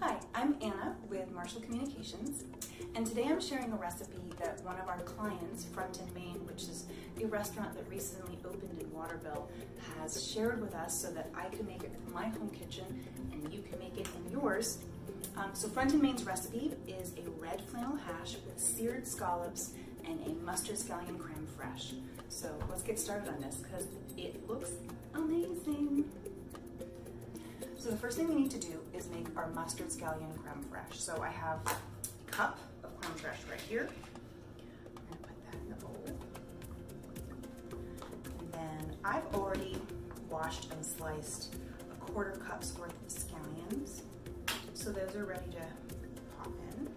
Hi, I'm Anna with Marshall Communications, and today I'm sharing a recipe that one of our clients, Maine, which is a restaurant that recently opened in Waterville, has shared with us so that I can make it from my home kitchen and you can make it in yours. So Maine's recipe is a red flannel hash with seared scallops and a Mustard-Scallion Creme Fraiche. So let's get started on this because it looks amazing. So the first thing we need to do is make our Mustard-Scallion Creme Fraiche. So I have a cup of creme fraiche right here. I'm going to put that in the bowl. And then I've already washed and sliced a quarter cup's worth of scallions. So those are ready to pop in.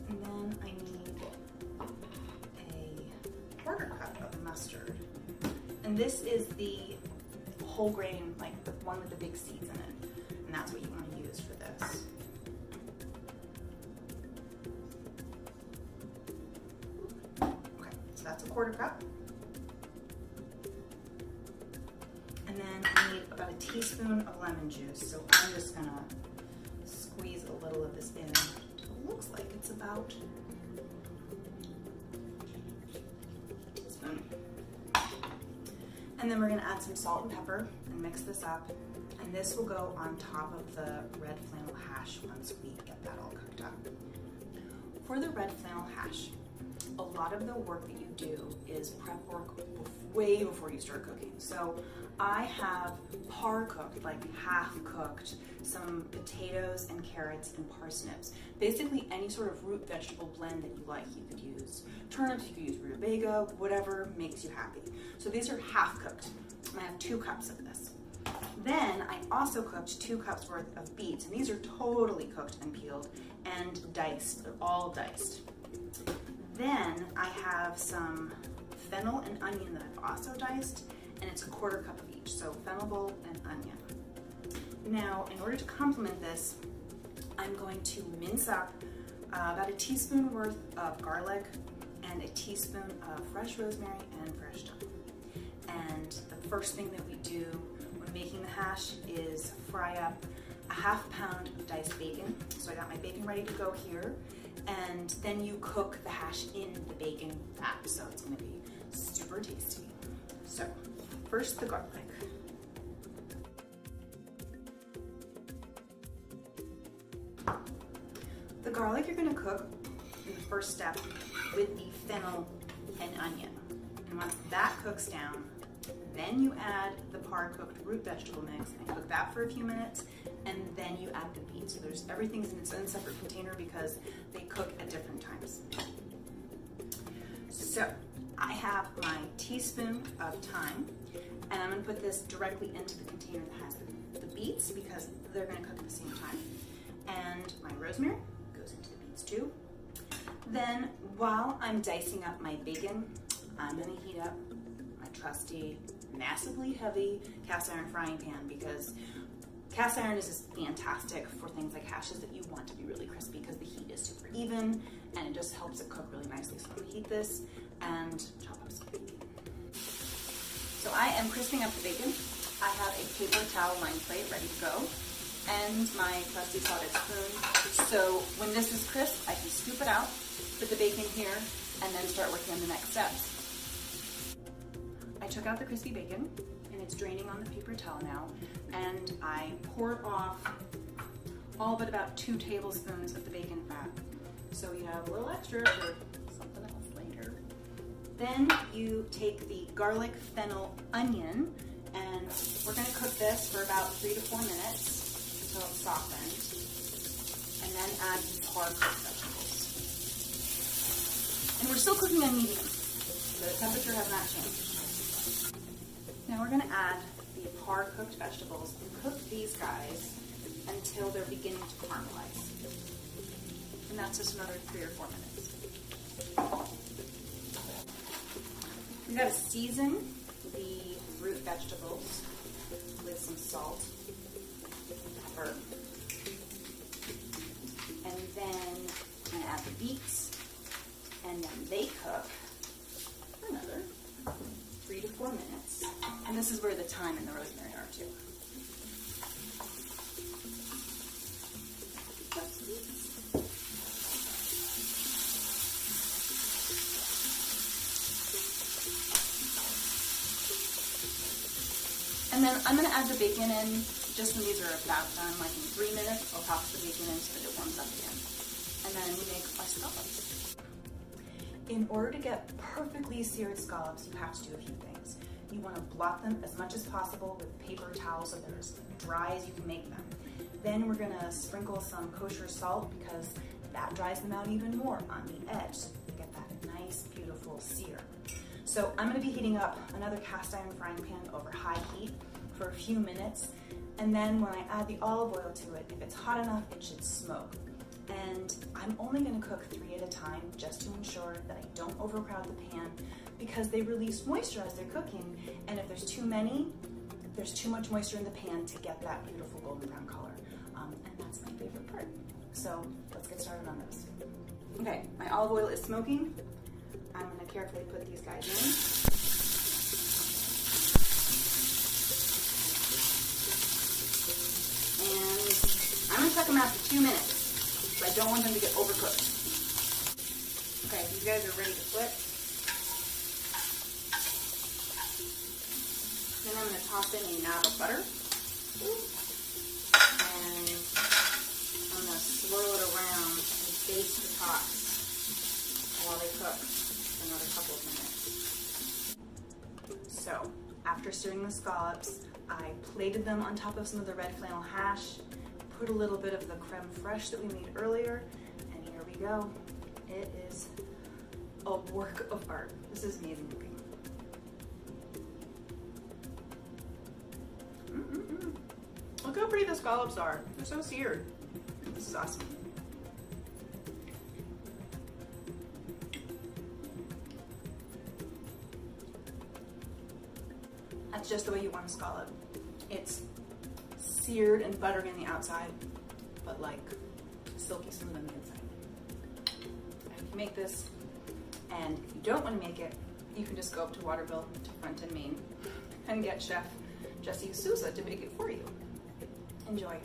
And then I need a quarter cup of mustard. And this is the whole grain, like the one with the big seeds in it. And that's what you want to use for this. Okay, so that's a quarter cup. And then I need about a teaspoon of lemon juice. So I'm just gonna squeeze a little of this in. It looks like it's about a teaspoon. And then we're gonna add some salt and pepper and mix this up. And this will go on top of the red flannel hash once we get that all cooked up. For the red flannel hash, a lot of the work that you do is prep work way before you start cooking. So I have par cooked, like half cooked, some potatoes and carrots and parsnips. Basically any sort of root vegetable blend that you like. You could use turnips, you could use rutabaga, whatever makes you happy. So these are half cooked. And I have 2 cups of this. Then I also cooked 2 cups worth of beets, and these are totally cooked and peeled and diced. They're all diced. Then I have some fennel and onion that I've also diced, and it's a quarter cup of each, so fennel and onion. Now, in order to complement this, I'm going to mince up about a teaspoon worth of garlic and a teaspoon of fresh rosemary and fresh thyme. And the first thing that we do when making the hash is fry up a ½ pound of diced bacon. So I got my bacon ready to go here. And then you cook the hash in the bacon fat, so it's gonna be super tasty. So, first the garlic. The garlic you're gonna cook in the first step with the fennel and onion. And once that cooks down, then you add the par-cooked root vegetable mix and cook that for a few minutes, and then you add the beet. So there's everything's in its own separate container because they cook at different times. So I have my teaspoon of thyme, and I'm gonna put this directly into the container that has the beets because they're gonna cook at the same time. And my rosemary goes into the beets too. Then while I'm dicing up my bacon, I'm gonna heat up my trusty, massively heavy cast iron frying pan because cast iron is just fantastic for things like hashes that you want to be really crispy because the heat is super even and it just helps it cook really nicely. So I'm gonna heat this and chop up some bacon. So I am crisping up the bacon. I have a paper towel line plate ready to go and my trusty slotted spoon. So when this is crisp, I can scoop it out, put the bacon here, and then start working on the next steps. I took out the crispy bacon and it's draining on the paper towel now, and I poured off all but about 2 tablespoons of the bacon fat. So we have a little extra for something else later. Then you take the garlic, fennel, onion, and we're gonna cook this for about 3 to 4 minutes until it's softened, and then add the par-cooked vegetables. And we're still cooking on medium, so the temperature has not changed. Now we're gonna add the par-cooked vegetables and cook these guys until they're beginning to caramelize. And that's just another 3 or 4 minutes. We gotta season the root vegetables with some salt, pepper, and then I'm gonna add the beets, and then they cook for another 3 to 4 minutes. And this is where the thyme and the rosemary are too. And then I'm gonna add the bacon in just when these are about done, like in 3 minutes. I'll toss the bacon in so that it warms up again. And then we make our scallops. In order to get perfectly seared scallops, you have to do a few things. You want to blot them as much as possible with paper towels so they're as dry as you can make them. Then we're gonna sprinkle some kosher salt because that dries them out even more on the edge so you get that nice, beautiful sear. So I'm gonna be heating up another cast iron frying pan over high heat for a few minutes. And then when I add the olive oil to it, if it's hot enough, it should smoke. And I'm only gonna cook 3 at a time just to ensure that I don't overcrowd the pan because they release moisture as they're cooking. And if there's too many, there's too much moisture in the pan to get that beautiful golden brown color. And that's my favorite part. So let's get started on this. Okay, my olive oil is smoking. I'm gonna carefully put these guys in. And I'm gonna cook them after 2 minutes. I don't want them to get overcooked. Okay, these guys are ready to flip. Then I'm going to toss in a nab of butter. And I'm going to swirl it around and baste the tops while they cook for another couple of minutes. So, after stirring the scallops, I plated them on top of some of the red flannel hash, put a little bit of the creme fraiche that we made earlier, and here we go. It is a work of art. This is amazing looking. Look how pretty the scallops are. They're so seared. This is awesome. That's just the way you want a scallop. It's seared and buttered in the outside, but like silky smooth on the inside. And you can make this, and if you don't want to make it, you can just go up to Waterville to Front in Maine and get Chef Souza to make it for you. Enjoy.